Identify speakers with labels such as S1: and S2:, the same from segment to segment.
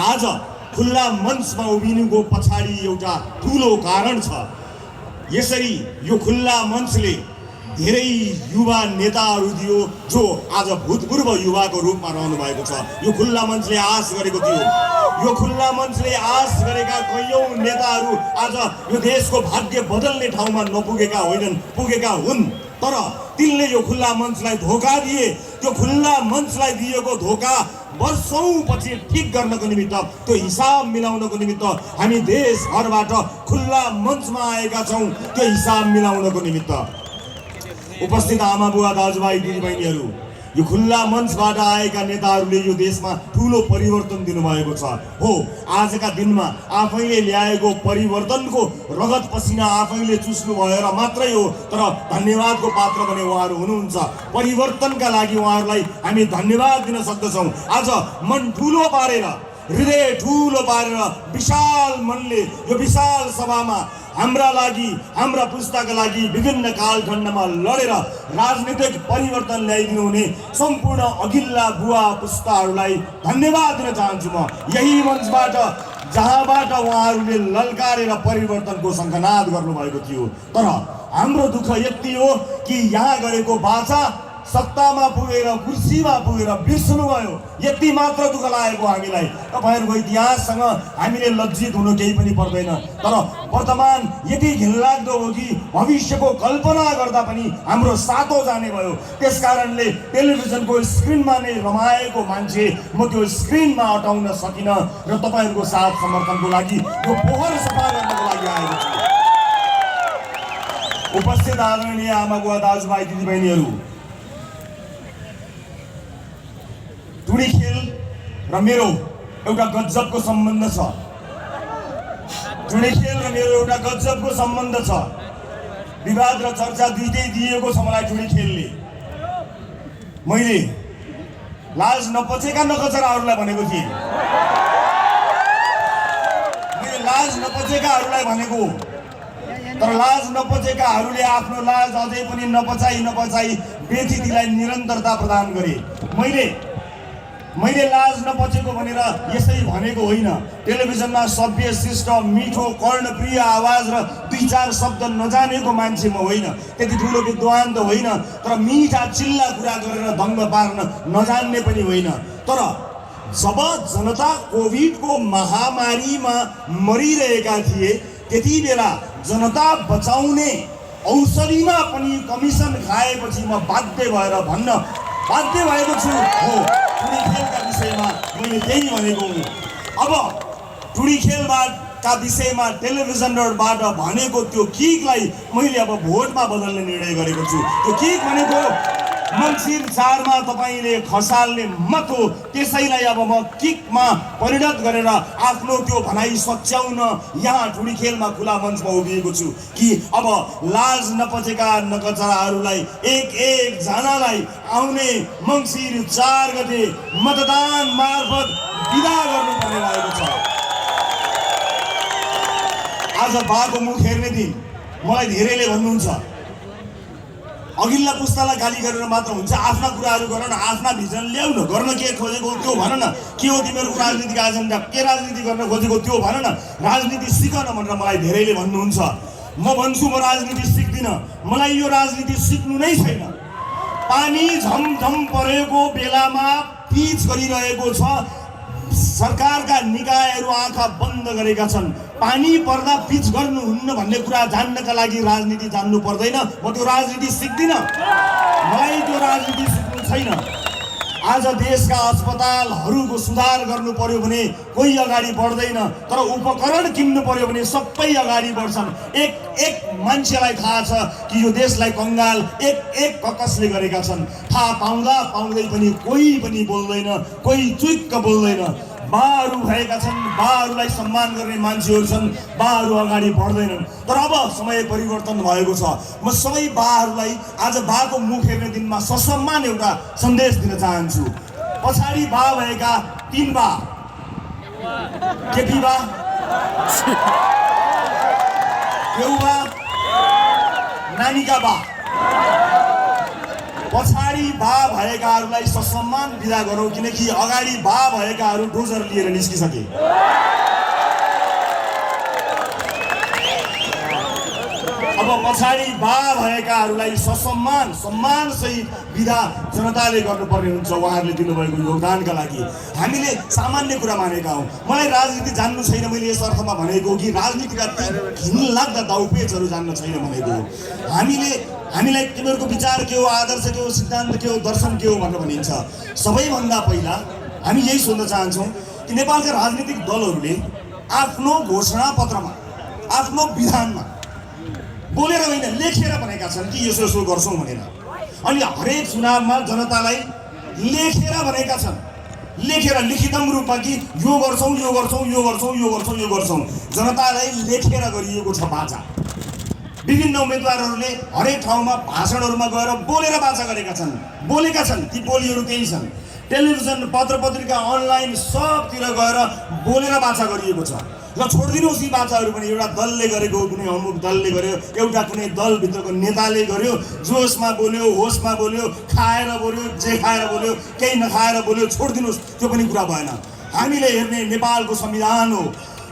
S1: आज खुल्ला मञ्चमा उभिनुको पछाडि एउटा ठुलो कारण छ। यसरी यो खुल्ला मञ्चले धेरै युवा नेताहरू दियो जो आज भूतपूर्व युवाको रूपमा रहनु भएको छ। यो खुल्ला मञ्चले आश गरेको थियो। यो खुल्ला मञ्चले आश गरेका कयौं नेताहरू आज यो देशको भाग्य बदल्ने ठाउँमा नपुगेका होइनन्, पुगेका हुन्। तर तिनले यो खुल्ला मञ्चलाई धोका दिए। त्यो खुल्ला मञ्चलाई दिएको धोका वर्षौंपछि ठिक गर्नको निमित्त, त्यो हिसाब मिलाउनको निमित्त हामी देशभरबाट खुल्ला मञ्चमा आएका छौं। त्यो हिसाब मिलाउनको निमित्त उपस्थित आमा बुवा दाजुभाइ दिदीबहिनीहरू, यो खुल्ला मञ्चबाट आएका नेताहरूले यो देशमा ठुलो परिवर्तन दिनुभएको छ। हो, आजका दिनमा आफैले ल्याएको परिवर्तनको रगत पसिना आफैले चुस्नु भएर मात्रै हो, तर धन्यवादको पात्र भने उहाँहरू हुनुहुन्छ। परिवर्तनका लागि उहाँहरूलाई हामी धन्यवाद दिन सक्दछौँ। आज मन ठुलो पारेर, हृदय ठुलो पारेर विशाल मनले यो विशाल सभामा हाम्रा लागि, हाम्रा पुस्ताका लागि विभिन्न कालखण्डमा लडेर राजनीतिक परिवर्तन ल्याइदिनु हुने सम्पूर्ण अघिल्ला बुवा पुस्ताहरूलाई धन्यवाद दिन चाहन्छु। म यही मञ्चबाट जहाँबाट उहाँहरूले ललकारेर परिवर्तनको शङ्खनाद गर्नुभएको थियो। तर हाम्रो दुःख यति हो कि यहाँ गरेको बाचा सत्तामा पुगेर, कुर्सीमा पुगेर बिर्सनुभयो। यति मात्र दुःख लागेको हामीलाई। तपाईहरूको इतिहाससँग हामीले लज्जित हुनु केही पनि पर्दैन। तर वर्तमान यति घिनलाग्दो हो कि भविष्यको कल्पना गर्दा पनि हाम्रो सातो जाने भयो। त्यसकारणले टेलिभिजनको स्क्रिनमा नै रमाएको मान्छे म त्यो स्क्रिनमा हटाउन सकिन र तपाईहरूको साथ समर्थनको लागि यो पोखर सफा गर्नको लागि आएको छु। उपस्थित आदरणीय आमा बुवा दाजुभाइ दिदीबहिनीहरू, टुडी खेल र मेरो एउटा गजबको सम्बन्ध छ। टुडी खेल र मेरो एउटा गजबको सम्बन्ध छ। विवाद र चर्चा दुईटै दिएको छ मलाई टुडी खेलले। मैले लाज नपचेका नकचराहरूलाई भनेको थिएँ। मैले लाज नपचेकाहरूलाई भनेको, तर लाज नपचेकाहरूले आफ्नो लाज अझै पनि नपचाई व्यथितिलाई निरन्तरता प्रदान गरे। मैले लाज नपचेको भनेर यसै भनेको होइन। टेलिभिजनमा सभ्य शिष्ट मिठो कर्णप्रिय आवाज र दुई चार शब्द नजानेको मान्छे म होइन। त्यति ठुलो विद्वान त होइन, तर मिठा चिल्ला कुरा गरेर दङ्ग पार्न नजान्ने पनि होइन। तर जब जनता कोभिडको महामारीमा मरिरहेका थिए त्यति बेला जनता बचाउने औषधिमा पनि कमिसन खाएपछि म बाध्य भएको छु। हो, टुडी खेलका विषयमा मैले त्यही भनेको हुँ। अब टुडी खेलका विषयमा टेलिभिजनबाट भनेको त्यो किकलाई मैले अब भोटमा बदल्ने निर्णय गरेको छु। त्यो किक भनेको मङ्सिर 4 मा तपाईले खसाल्ने मत हो। त्यसैलाई अब म किकमा परिणत गरेर आफ्नो त्यो भनाइ सच्याउन यहाँ टुडी खेलमा खुला मञ्चमा उभिएको छु कि अब लाज नपचेका नकचराहरूलाई एक जनालाई आउने मङ्सिर 4 गते मतदान मार्फत विदा गर्नुपर्ने भएको छ। आज बाको मुख हेर्ने दिन। मलाई धेरैले भन्नुहुन्छ अघिल्ला पुस्तालाई गाली गरेर मात्र हुन्छ, आफ्ना कुराहरू गर न, आफ्ना भिजन ल्याउ न, गर्न के खोजेको त्यो भन न, के हो तिम्रो राजनीतिक एजेन्डा, के राजनीति गर्न खोजेको त्यो भन न, राजनीति सिक न भनेर मलाई धेरैले भन्नुहुन्छ। म भन्छु म राजनीति सिक्दिनँ। मलाई यो राजनीति सिक्नु नै छैन। पानी झमझम परेको बेलामा पिच गरिरहेको छ। सरकारका निकायहरू आँखा बन्द गरेका छन्। पानी पर्दा पिच गर्नुहुन्न भन्ने कुरा जान्नका लागि राजनीति जान्नु पर्दैन। म त्यो राजनीति सिक्दिनँ। मलाई त्यो राजनीति सिक्नु छैन। आज देशका अस्पतालहरूको सुधार गर्नु पर्यो भने कोही अगाडि बढ्दैन, तर उपकरण किन्नु पर्यो भने सबै अगाडि बढ्छन्। एक मान्छेलाई थाहा छ कि यो देशलाई कङ्गाल एक ककसले गरेका छन्। थाहा पाउँदै पनि कोही पनि बोल्दैन, कोही चुइक्क बोल्दैन। बाहरू भएका छन्, बाहरूलाई सम्मान गर्ने मान्छेहरू छन्, बाहरू अगाडि बढ्दैनन्। तर अब समय परिवर्तन भएको छ। म सबै बाहरूलाई आज बाको मुख हेर्ने दिनमा ससम्मान एउटा सन्देश दिन चाहन्छु। पछाडि बा भएका 3 बा, केपी बा, देउबा, नानीका बा, पछाडि बा भएकाहरूलाई ससम्मान बिदा गरौँ, किनकि अगाडि बा भएकाहरू डोजर लिएर निस्किसके। अब पछाडि बा भएकाहरूलाई ससम्मान सम्मानसहित बिदा जनताले गर्नुपर्ने हुन्छ उहाँहरूले दिनुभएको योगदानका लागि। हामीले सामान्य कुरा मानेका हौँ। मलाई राजनीति जान्नु छैन, मैले यस अर्थमा भनेको कि राजनीतिका घिनलाग्दा दाउपेचहरू जान्न छैन भनेको। हामीलाई तिमीहरूको विचार के हो, आदर्श के हो, सिद्धान्त के हो, दर्शन के हो भनेर भनिन्छ। सबैभन्दा पहिला हामी यही सोध्न चाहन्छौँ कि नेपालका राजनीतिक दलहरूले आफ्नो घोषणापत्रमा, आफ्नो विधानमा बोलेर होइन लेखेर भनेका छन् कि यसो यसो गर्छौँ भनेर। अनि हरेक चुनावमा जनतालाई लेखेर भनेका छन्, लेखेर लिखितम रूपमा कि यो गर्छौँ यो गर्छौँ यो गर्छौँ यो गर्छौँ यो गर्छौँ। जनतालाई लेखेर गरिएको छ बाचा। विभिन्न उम्मेदवारहरूले हरेक ठाउँमा भाषणहरूमा गएर बोलेर बाचा गरेका छन्, बोलेका छन्। ती बोलीहरू त्यही छन्। टेलिभिजन, पत्र पत्रिका, अनलाइन सबतिर गएर बोलेर बाचा गरिएको छ। र छोडिदिनुहोस् यी बाचाहरू पनि, एउटा दलले गरेको, कुनै अमुक दलले गर्यो, एउटा कुनै दलभित्रको नेताले गर्यो, जोसमा बोल्यो, होसमा बोल्यो, खाएर बोल्यो, जे खाएर बोल्यो, केही नखाएर बोल्यो, छोडिदिनुहोस्, त्यो पनि कुरा भएन। हामीले हेर्ने नेपालको संविधान हो।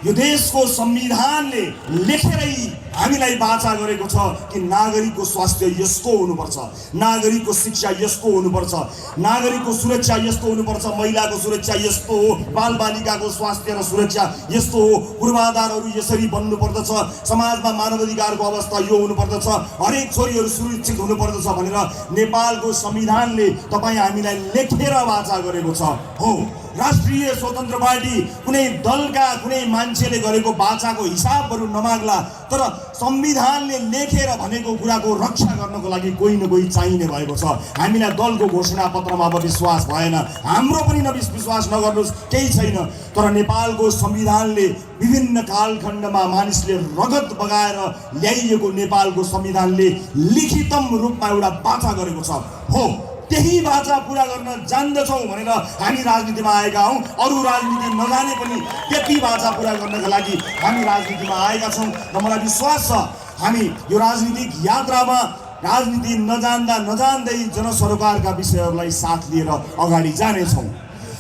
S1: यो देशको संविधानले लेखेरै हामीलाई बाचा गरेको छ कि नागरिकको स्वास्थ्य यस्तो हुनुपर्छ, नागरिकको शिक्षा यस्तो हुनुपर्छ, नागरिकको सुरक्षा यस्तो हुनुपर्छ, महिलाको सुरक्षा यस्तो हो, बालबालिकाको स्वास्थ्य र सुरक्षा यस्तो हो, पूर्वाधारहरू यसरी बन्नुपर्दछ, समाजमा मानवाधिकारको अवस्था यो हुनुपर्दछ, हरेक छोरीहरू सुरक्षित हुनुपर्दछ भनेर नेपालको संविधानले तपाईँ हामीलाई लेखेर बाचा गरेको छ। हो, राष्ट्रिय स्वतन्त्र पार्टी कुनै दलका कुनै मान्छेले गरेको बाचाको हिसाबहरू नमाग्ला, तर संविधानले लेखेर भनेको कुराको रक्षा गर्नको लागि कोही न कोही चाहिने भएको छ। हामीलाई दलको घोषणापत्रमा अब विश्वास भएन, हाम्रो पनि विश्वास नगर्नुहोस्, केही छैन। तर नेपालको संविधानले विभिन्न कालखण्डमा मानिसले रगत बगाएर ल्याइएको नेपालको संविधानले लिखितम रूपमा एउटा बाचा गरेको छ। हो, त्यही बाचा पुरा गर्न जान्दछौँ भनेर हामी राजनीतिमा आएका हौँ। अरू राजनीति नजाने पनि त्यति बाचा पुरा गर्नका लागि हामी राजनीतिमा आएका छौँ। र मलाई विश्वास छ हामी यो राजनीतिक यात्रामा राजनीति नजान्दा नजान्दै जनसरोकारका विषयहरूलाई साथ लिएर अगाडि जानेछौँ।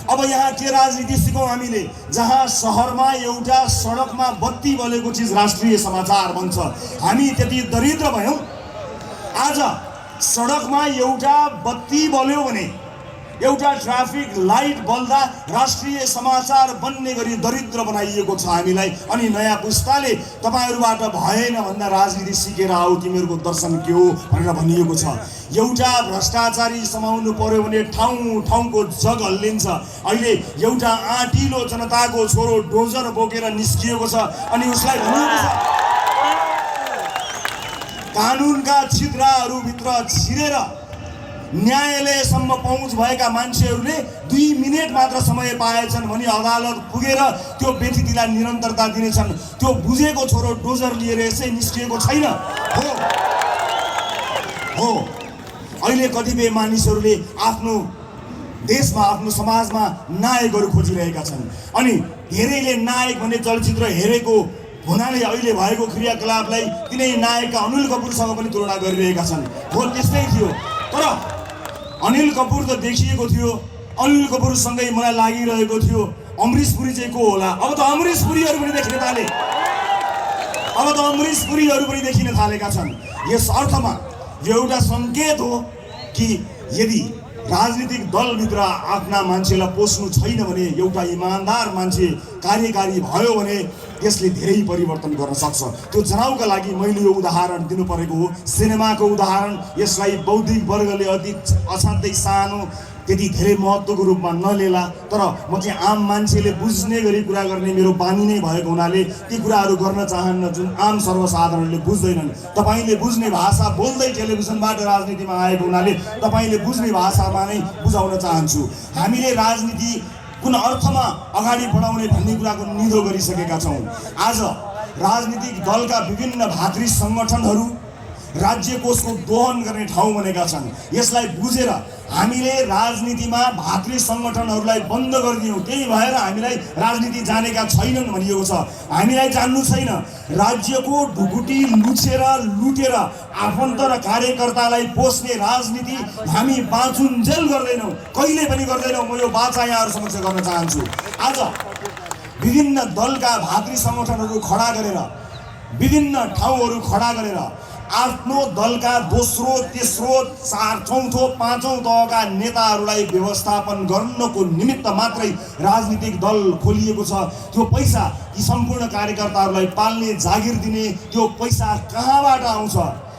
S1: अब यहाँ के राजनीति सिकौँ हामीले, जहाँ सहरमा एउटा सडकमा बत्ती बलेको चिज राष्ट्रिय समाचार बन्छ। हामी त्यति दरिद्र भयौँ, आज सडकमा एउटा बत्ती बल्यो भने, एउटा ट्राफिक लाइट बल्दा राष्ट्रिय समाचार बन्ने गरी दरिद्र बनाइएको छ हामीलाई। अनि नयाँ पुस्ताले तपाईँहरूबाट भएन भन्दा राजनीति सिकेर आऊ, तिमीहरूको दर्शन के हो भनेर भनिएको छ। एउटा भ्रष्टाचारी समाउनु पर्यो भने ठाउँ ठाउँको जग हल्लिन्छ। अहिले एउटा आँटिलो जनताको छोरो डोजर बोकेर निस्किएको छ अनि उसलाई भनिएको छ कानुनका छिद्राहरूभित्र छिरेर न्यायालयसम्म पहुँच भएका मान्छेहरूले 2 मिनेट मात्र समय पाएछन् भने अदालत पुगेर त्यो व्यक्तिलाई निरन्तरता दिनेछन्। त्यो बुझेको छोरो डोजर लिएर यसै निस्किएको छैन। हो, अहिले कतिपय मानिसहरूले आफ्नो देशमा, आफ्नो समाजमा नायकहरू खोजिरहेका छन्। अनि धेरैले नायक भन्ने चलचित्र हेरेको हुनाले अहिले भएको क्रियाकलापलाई तिनै नायकका अनिल कपुरसँग पनि तुलना गरिरहेका छन्। हो, त्यस्तै थियो। तर अनिल कपुर त देखिएको थियो, अनिल कपुरसँगै मलाई लागिरहेको थियो अमरीश पुरी चाहिँ को होला। अब त अमरीश पुरीहरू पनि देखिन थाले, अब त अमरीश पुरीहरू पनि देखिन थालेका छन्। यस अर्थमा यो एउटा सङ्केत हो कि यदि राजनीतिक दलभित्र आफ्ना मान्छेलाई पोस्नु छैन भने, एउटा इमान्दार मान्छे कार्यकारी भयो भने यसले धेरै परिवर्तन गर्न सक्छ। त्यो जनाउका लागि मैले यो उदाहरण दिनु परेको हो, सिनेमाको उदाहरण। यसलाई बौद्धिक वर्गले अति असाध्यै सानो, त्यति धेरै महत्त्वको रूपमा नलेला, तर म चाहिँ आम मान्छेले बुझ्ने गरी कुरा गर्ने मेरो बानी नै भएको हुनाले ती कुराहरू गर्न चाहन्न जुन आम सर्वसाधारणले बुझ्दैनन्। तपाईँले बुझ्ने भाषा बोल्दै टेलिभिजनबाट राजनीतिमा आएको हुनाले तपाईँले बुझ्ने भाषामा नै बुझाउन चाहन्छु। हामीले राजनीति कुन अर्थमा अगाडि बढाउने भन्ने कुराको निधो गरिसकेका छौँ। आज राजनीतिक दलका विभिन्न भातृ सङ्गठनहरू राज्य कोषको दोहन गर्ने ठाउँ बनेका छन्। यसलाई बुझेर हामीले राजनीतिमा भातृ सङ्गठनहरूलाई बन्द गरिदियौँ। त्यही भएर हामीलाई राजनीति जानेका छैनन् भनिएको छ। हामीलाई जान्नु छैन। राज्यको ढुकुटी लुछेर लुटेर आफन्त र कार्यकर्तालाई पोस्ने राजनीति हामी बाँचुन्जेल गर्दैनौँ, कहिले पनि गर्दैनौँ। म यो बाचा यहाँहरू समक्ष गर्न चाहन्छु। आज विभिन्न दलका भातृ सङ्गठनहरू खडा गरेर, विभिन्न ठाउँहरू खडा गरेर आफ्नो दलका दोस्रो तेस्रो चौथो पाँचौँ तहका नेताहरूलाई व्यवस्थापन गर्नको निमित्त मात्रै राजनीतिक दल खोलिएको छ। त्यो पैसा ती सम्पूर्ण कार्यकर्ताहरूलाई पाल्ने, जागिर दिने त्यो पैसा कहाँबाट आउँछ?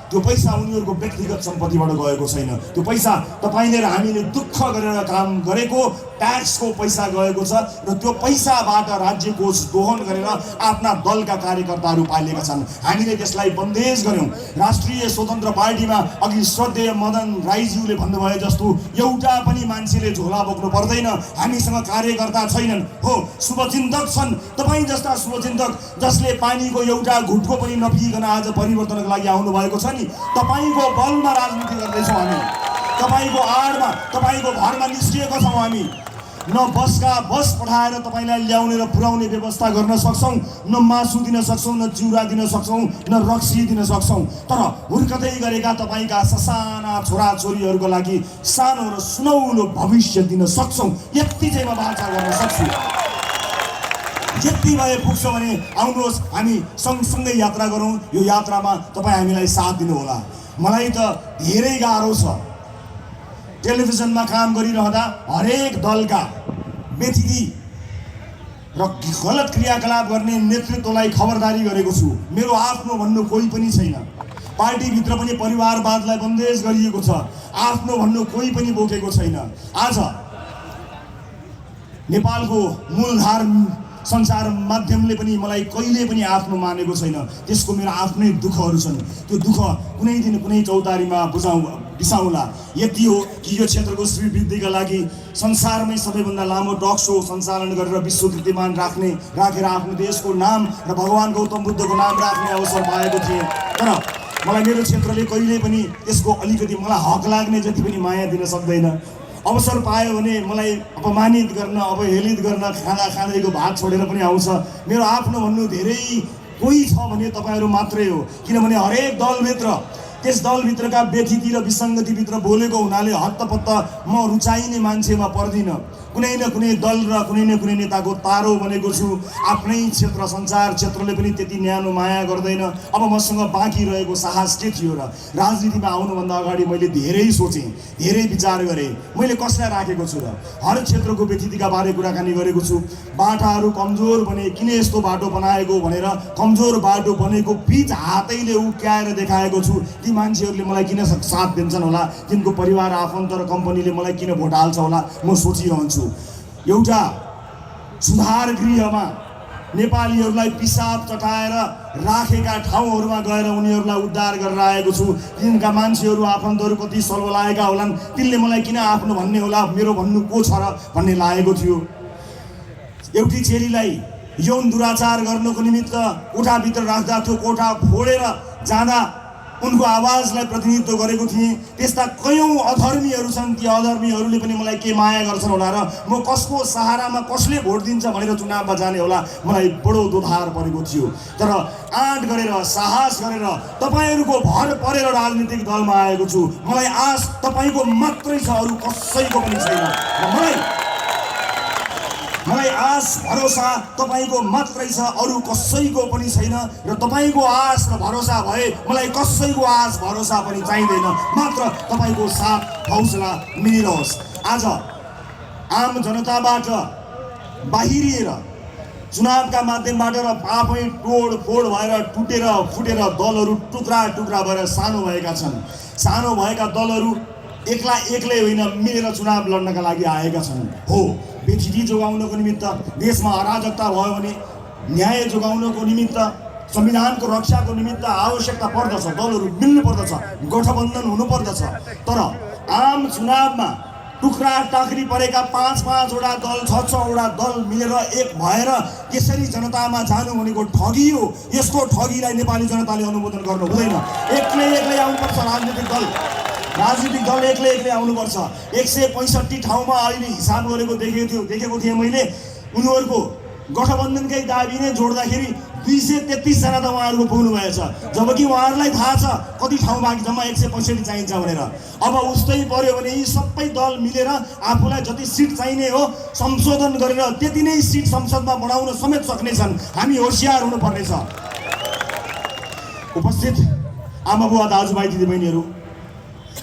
S1: त्यो पैसा उनीहरूको व्यक्तिगत सम्पत्तिबाट गएको छैन। त्यो पैसा तपाईँले र हामीले दुःख गरेर काम गरेको ट्याक्सको पैसा गएको छ र त्यो पैसाबाट राज्य कोष दोहन गरेर आफ्ना दलका कार्यकर्ताहरू पालिएका छन्। हामीले त्यसलाई बन्देज गर्यौँ। राष्ट्रिय स्वतन्त्र पार्टीमा अघि श्रद्धेय मदन राईज्यूले भन्नुभयो जस्तो एउटा पनि मान्छेले झोला बोक्नु पर्दैन, हामीसँग कार्यकर्ता छैनन्। हो, शुभचिन्तक छन्। तपाईँ जस्ता शुभचिन्तक जसले पानीको एउटा घुटको पनि नपिइकन आज परिवर्तनको लागि आउनु भएको छ नि, तपाईको बलमा राजनीति गर्दैछौँ हामी। तपाईको आडमा, तपाईको भरमा निस्किएका छौँ हामी। न बसका बस पठाएर तपाईँलाई ल्याउने र पुर्याउने व्यवस्था गर्न सक्छौँ, न मासु दिन सक्छौँ, न चिउरा दिन सक्छौँ, न रक्सी दिन सक्छौँ। तर हुर्कदै गरेका तपाईँका ससाना छोराछोरीहरूको लागि सानो र सुनौलो भविष्य दिन सक्छौँ। यति चाहिँ म वाचा गर्न सक्छु। यति भए पुग्छ भने आउनुहोस्, हामी सँगसँगै यात्रा गरौँ। यो यात्रामा तपाईँ हामीलाई साथ दिनुहोला। मलाई त धेरै गाह्रो छ। टेलिभिजनमा काम गरिरहँदा हरेक दलका व्यक्ति र गलत क्रियाकलाप गर्ने नेतृत्वलाई खबरदारी गरेको छु। मेरो आफ्नो भन्नु कोही पनि छैन। पार्टीभित्र पनि परिवारवादलाई बन्देज गरिएको छ। आफ्नो भन्नु कोही पनि बोकेको छैन। आज नेपालको मूलधार सञ्चार माध्यमले पनि मलाई कहिले पनि आफ्नो मानेको छैन। त्यसको मेरो आफ्नै दुःखहरू छन्। त्यो दुःख कुनै दिन कुनै चौतारीमा बिसाउँला। यति हो कि यो क्षेत्रको श्रीवृद्धिका लागि संसारमै सबैभन्दा लामो टक शो सञ्चालन गरेर विश्व कीर्तिमान राखेर आफ्नो देशको नाम र भगवान् गौतम बुद्धको नाम राख्ने अवसर पाएको थिएँ। तर मलाई मेरो क्षेत्रले कहिले पनि त्यसको अलिकति मलाई हक लाग्ने जति पनि माया दिन सक्दैन। अवसर पायो भने मलाई अपमानित गर्न, अवहेलित गर्न खाँदैको भात छोडेर पनि आउँछ। मेरो आफ्नो भन्नु धेरै कोही छ भने तपाईँहरू मात्रै हो। किनभने हरेक दलभित्र त्यस दलभित्रका व्यथिति र विसङ्गतिभित्र बोलेको हुनाले हत्तपत्त म रुचाइने मान्छेमा पर्दिनँ। कुनै न कुनै दल र कुनै न कुनै नेताको तारो बनेको छु। आफ्नै क्षेत्र सञ्चार क्षेत्रले पनि त्यति न्यानो माया गर्दैन। अब मसँग बाँकी रहेको साहस के थियो र? राजनीतिमा आउनुभन्दा अगाडि मैले धेरै सोचेँ, धेरै विचार गरेँ। मैले कसलाई राखेको छु र? हर क्षेत्रको व्यथितिका बारे कुराकानी गरेको छु। बाटाहरू कमजोर बने, किन यस्तो बाटो बनाएको भनेर कमजोर बाटो बनेको बिच हातैले उक्याएर देखाएको छु। ती मान्छेहरूले मलाई किन साथ दिन्छन् होला? तिनको परिवार आफन्त र कम्पनीले मलाई किन भोट हाल्छ होला? म सोचिरहन्छु। एउटा सुधार गृहमा नेपालीहरूलाई पिसाब चटाएर राखेका ठाउँहरूमा गएर उनीहरूलाई उद्धार गरेर आएको छु। तिनका मान्छेहरू आफन्तहरू कति सल्बलाएका होलान्, तिनले मलाई किन आफ्नो भन्ने होला, मेरो भन्नु को छ र भन्ने लागेको थियो। एउटी चेलीलाई यौन दुराचार गर्नको निमित्त कोठाभित्र राख्दा त्यो कोठा फोडेर जाँदा उनको आवाजलाई प्रतिनिधित्व गरेको थिएँ। त्यस्ता कयौँ अधर्मीहरू छन्। ती अधर्मीहरूले पनि मलाई के माया गर्छन् होला र म कसको सहारामा कसले भोट दिन्छ भनेर चुनावमा जाने होला, मलाई बडो दोधार परेको थियो। तर आँट गरेर, साहस गरेर तपाईँहरूको भर परेर राजनीतिक दलमा आएको छु। मलाई आश तपाईँको मात्रै छ, अरू कसैको पनि छैन। मलाई आश भरोसा तपाईँको मात्रै छ, अरू कसैको पनि छैन। र तपाईँको आश र भरोसा भए मलाई कसैको आश भरोसा पनि चाहिँदैन। मात्र तपाईँको साथ हौसला मिलिरहोस्। आज आम जनताबाट बाहिरिएर चुनावका माध्यमबाट र आफै तोडफोड भएर टुटेर फुटेर दलहरू टुक्रा टुक्रा भएर सानो भएका छन्। सानो भएका दलहरू एक्लै होइन, मिलेर चुनाव लड्नका लागि आएका छन्। हो, व्यथिति जोगाउनको निमित्त, देशमा अराजकता भयो भने न्याय जोगाउनको निमित्त, संविधानको रक्षाको निमित्त आवश्यकता पर्दछ। दलहरू मिल्नु पर्दछ, गठबन्धन हुनुपर्दछ। तर आम चुनावमा टुक्रा टाक्री परेका 5-5वटा दल 6-6वटा दल मिलेर एक भएर यसरी जनतामा जानु भनेको ठगी हो। यसको ठगीलाई नेपाली जनताले अनुमोदन गर्नु हुँदैन। एक्लै आउनुपर्छ राजनीतिक दल एक्लै आउनुपर्छ। 165 ठाउँमा अहिले हिसाब गरेको देखेको थिएँ मैले। उनीहरूको गठबन्धनकै दाबी नै जोड्दाखेरि 233 जना त उहाँहरूको पुग्नु भएछ, जबकि उहाँहरूलाई थाहा छ कति ठाउँ बाँकी जम्मा 165 चाहिन्छ भनेर। अब उस्तै पर्यो भने यी सबै दल मिलेर आफूलाई जति सिट चाहिने हो संशोधन गरेर त्यति नै सिट संसदमा बढाउन समेत सक्नेछन्। हामी होसियार हुनुपर्नेछ। उपस्थित आमा बुवा दाजुभाइ दिदीबहिनीहरू,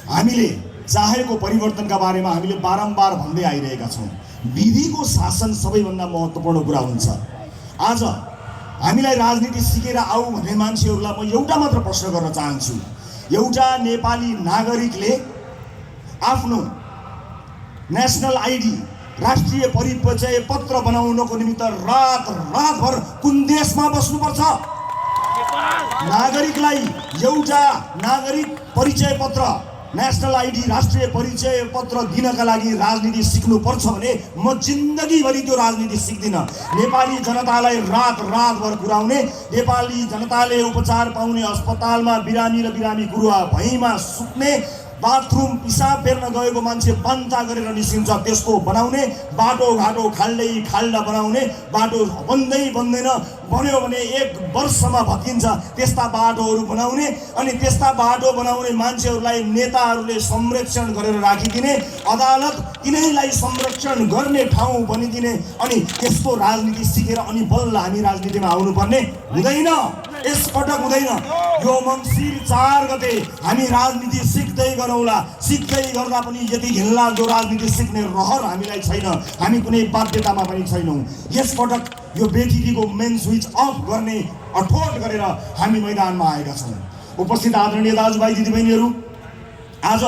S1: हामीले चाहेको परिवर्तनका बारेमा हामीले बारम्बार भन्दै आइरहेका छौँ। विधिको शासन सबैभन्दा महत्त्वपूर्ण कुरा हुन्छ। आज हामीलाई राजनीति सिकेर आऊ भन्ने मान्छेहरूलाई म एउटा मात्र प्रश्न गर्न चाहन्छु। एउटा नेपाली नागरिकले आफ्नो नेसनल आइडी राष्ट्रिय परिचय पत्र बनाउनको निमित्त रातभर कुन देशमा बस्नुपर्छ? नागरिकलाई एउटा नागरिक परिचय पत्र नेसनल आइडी राष्ट्रिय परिचय पत्र दिनका लागि राजनीति सिक्नुपर्छ भने म जिन्दगीभरि त्यो राजनीति सिक्दिनँ। नेपाली जनतालाई रातभर कुराउने, नेपाली जनताले उपचार पाउने अस्पतालमा बिरामी र बिरामी गुरुवा भैँमा सुत्ने, बाथरुम पिसाब फेर्न गएको मान्छे बन्चा गरेर निस्किन्छ त्यसको बनाउने, बाटोघाटो खाल्डा बनाउने, बाटो बन्दैन बन्यो भने 1 वर्षमा भत्किन्छ त्यस्ता बाटोहरू बनाउने, अनि त्यस्ता बाटो बनाउने मान्छेहरूलाई नेताहरूले संरक्षण गरेर राखिदिने, अदालत तिनैलाई संरक्षण गर्ने ठाउँ बनिदिने, अनि त्यस्तो राजनीति सिकेर अनि बल्ल हामी राजनीतिमा आउनुपर्ने हुँदैन। यसपटक हुँदैन। यो मङ्सिर 4 गते हामी राजनीति सिक्दै गरौँला। सिक्दै गर्दा पनि यति घिनलाग्दो राजनीति सिक्ने रहर हामीलाई छैन। हामी कुनै बाध्यतामा पनि छैनौँ। यसपटक यो बेटिटीको मेन स्विच अफ गर्ने अठोट गरेर हामी मैदानमा आएका छौँ। उपस्थित आदरणीय दाजुभाइ दिदीबहिनीहरू, आज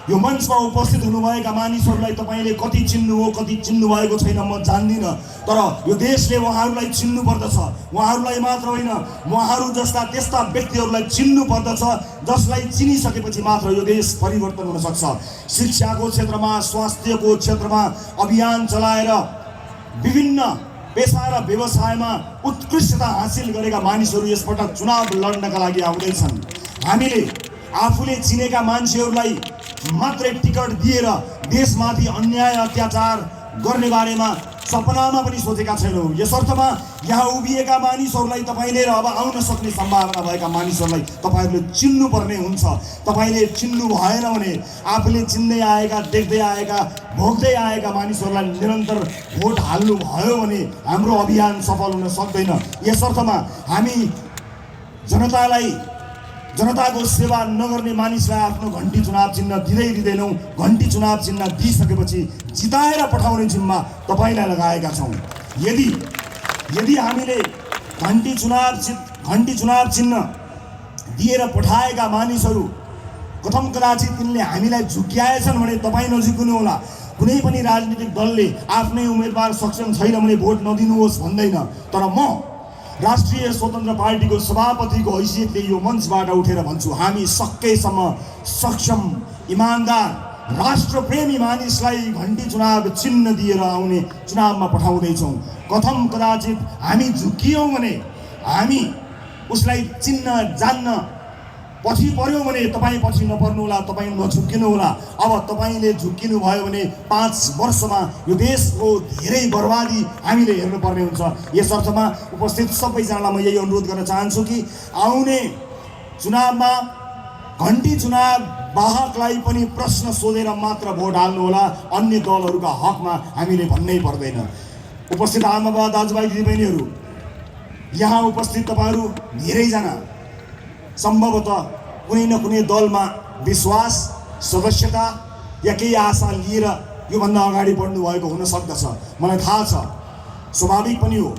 S1: यो मञ्चमा उपस्थित हुनुभएका मानिसहरूलाई तपाईँले कति चिन्नु हो कति चिन्नु भएको छैन म जान्दिनँ, तर यो देशले उहाँहरूलाई चिन्नु पर्दछ। उहाँहरूलाई मात्र होइन, उहाँहरू जस्ता त्यस्ता व्यक्तिहरूलाई चिन्नु पर्दछ जसलाई चिनिसकेपछि मात्र यो देश परिवर्तन हुन सक्छ। शिक्षाको क्षेत्रमा, स्वास्थ्यको क्षेत्रमा अभियान चलाएर विभिन्न पेसा र व्यवसायमा उत्कृष्टता हासिल गरेका मानिसहरू यसपटक चुनाव लड्नका लागि आउँदैछन्। हामीले आफूले चिनेका मान्छेहरूलाई मात्रै टिकट दिएर देशमाथि अन्याय अत्याचार गर्ने बारेमा सपनामा पनि सोचेका छैनौँ। यस अर्थमा यहाँ उभिएका मानिसहरूलाई तपाईँले र अब आउन सक्ने सम्भावना भएका मानिसहरूलाई तपाईँहरूले चिन्नुपर्ने हुन्छ। तपाईँले चिन्नु भएन भने आफूले चिन्दै आएका, देख्दै आएका, भोग्दै आएका मानिसहरूलाई निरन्तर भोट हाल्नु भयो भने हाम्रो अभियान सफल हुन सक्दैन। यस अर्थमा हामी जनताको सेवा नगर्ने मानिसलाई आफ्नो घन्टी चुनाव चिन्ह दिँदैनौँ। घन्टी चुनाव चिन्ह दिइसकेपछि जिताएर पठाउने जिम्मा तपाईँलाई लगाएका छौँ। यदि हामीले घन्टी चुनाव चिन्ह दिएर पठाएका मानिसहरू कथम कदाचित तिनले हामीलाई झुक्क्याएछन् भने तपाईँ नझुक्नु होला। कुनै पनि राजनीतिक दलले आफ्नै उम्मेदवार सक्षम छैन भने भोट नदिनुहोस् भन्दैन। तर म राष्ट्रिय स्वतन्त्र पार्टीको सभापतिको हैसियतले यो मञ्चबाट उठेर भन्छु, हामी सकेसम्म सक्षम, इमान्दार, राष्ट्रप्रेमी मानिसलाई घन्टी चुनाव चिन्ह दिएर आउने चुनावमा पठाउँदैछौँ। कथम कदाचित हामी झुक्कियौँ भने, हामी उसलाई चिन्न जान्न पछि पर्यो भने तपाईँ पछि नपर्नुहोला, तपाईँ नझुक्किनु होला। अब तपाईँले झुक्किनु भयो भने 5 वर्षमा यो देशको धेरै बर्बादी हामीले हेर्नुपर्ने हुन्छ। यस अर्थमा उपस्थित सबैजनालाई म यही अनुरोध गर्न चाहन्छु कि आउने चुनावमा घन्टी चुनाव वाहकलाई पनि प्रश्न सोधेर मात्र भोट हाल्नुहोला। अन्य दलहरूका हकमा हामीले भन्नै पर्दैन। उपस्थित आमा बाबा दाजुभाइ दिदीबहिनीहरू, यहाँ उपस्थित तपाईँहरू धेरैजना सम्भवतः कुनै न कुनै दलमा विश्वास, सदस्यता या केही आशा लिएर योभन्दा अगाडि बढ्नु भएको हुन सक्दछ। मलाई थाहा छ, स्वाभाविक पनि हो।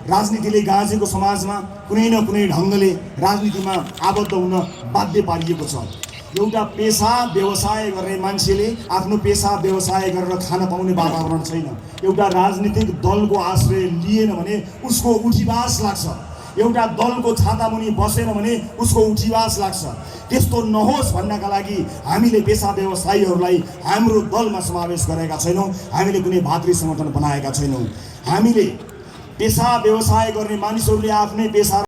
S1: राजनीतिले गाँजेको समाजमा कुनै न कुनै ढङ्गले राजनीतिमा आबद्ध हुन बाध्य पारिएको छ। एउटा पेसा व्यवसाय गर्ने मान्छेले आफ्नो पेसा व्यवसाय गरेर खान पाउने वातावरण छैन। एउटा राजनीतिक दलको आश्रय लिएन भने उसको उठिवास लाग्छ। एउटा दलको छातामुनि बसेर भने उसको उठिवास लाग्छ। त्यस्तो नहोस् भन्नका लागि हामीले पेसा व्यवसायीहरूलाई हाम्रो दलमा समावेश गरेका छैनौँ। हामीले कुनै भातृ सङ्गठन बनाएका छैनौँ। हामीले पेसा व्यवसाय गर्ने मानिसहरूले आफ्नै पेसा